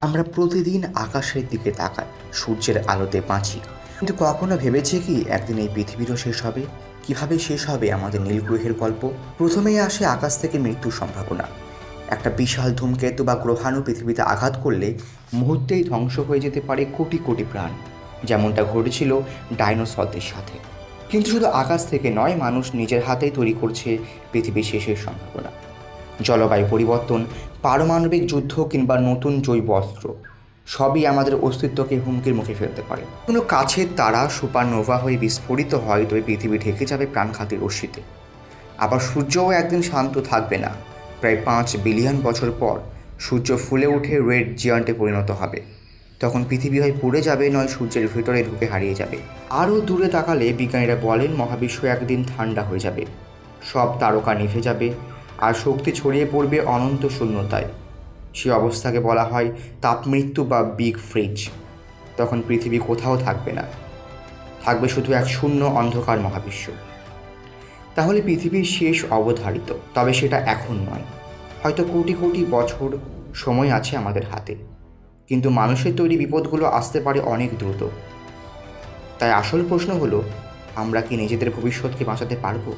আমরা প্রতিদিন আকাশের দিকে তাকাই, সূর্যের আলোতে বাঁচি, কিন্তু কখনো ভেবেছে কি একদিন এই পৃথিবীরও শেষ হবে? কিভাবে শেষ হবে আমাদের নীলগ্রহের গল্প? প্রথমেই আসে আকাশ থেকে মৃত্যুর সম্ভাবনা। একটা বিশাল ধূমকেতু বা গ্রহাণু পৃথিবীতে আঘাত করলে মুহূর্তেই ধ্বংস হয়ে যেতে পারে কোটি কোটি প্রাণ, যেমনটা ঘটেছিল ডাইনোসরদের সাথে। কিন্তু শুধু আকাশ থেকে নয়, মানুষ নিজের হাতেই তৈরি করছে পৃথিবীর শেষের সম্ভাবনা। জলবায়ু পরিবর্তন, পারমাণবিক যুদ্ধ কিংবা নতুন জৈব অস্ত্র, সবই আমাদের অস্তিত্বকে হুমকির মুখে ফেলতে পারে। কোনো কাছের তারা সুপারনোভা হয়ে বিস্ফোরিত হয়, তবে পৃথিবী ঢেকে যাবে প্রাণঘাতী রশ্মিতে। আবার সূর্যও একদিন শান্ত থাকবে না। প্রায় 5 বিলিয়ন বছর পর সূর্য ফুলে উঠে রেড জিয়ান্টে পরিণত হবে। তখন পৃথিবী হয় পুড়ে যাবে, নয় সূর্যের ভেতরে ঢুকে হারিয়ে যাবে। আরও দূরে তাকালে বিজ্ঞানীরা বলেন মহাবিশ্ব একদিন ঠান্ডা হয়ে যাবে, সব তারকা নিভে যাবে, আর শক্তি ছড়িয়ে পড়বে অনন্ত শূন্যতায়। সে অবস্থাকে বলা হয় তাপমৃত্যু বা বিগ ফ্রিজ। তখন পৃথিবী কোথাও থাকবে না, থাকবে শুধু এক শূন্য অন্ধকার মহাবিশ্ব। তাহলে পৃথিবীর শেষ অবধারিত, তবে সেটা এখন নয়। হয়তো কোটি কোটি বছর সময় আছে আমাদের হাতে, কিন্তু মানুষের তৈরি বিপদগুলো আসতে পারে অনেক দ্রুত। তাই আসল প্রশ্ন হলো, আমরা কি নিজেদের ভবিষ্যৎকে বাঁচাতে পারবো?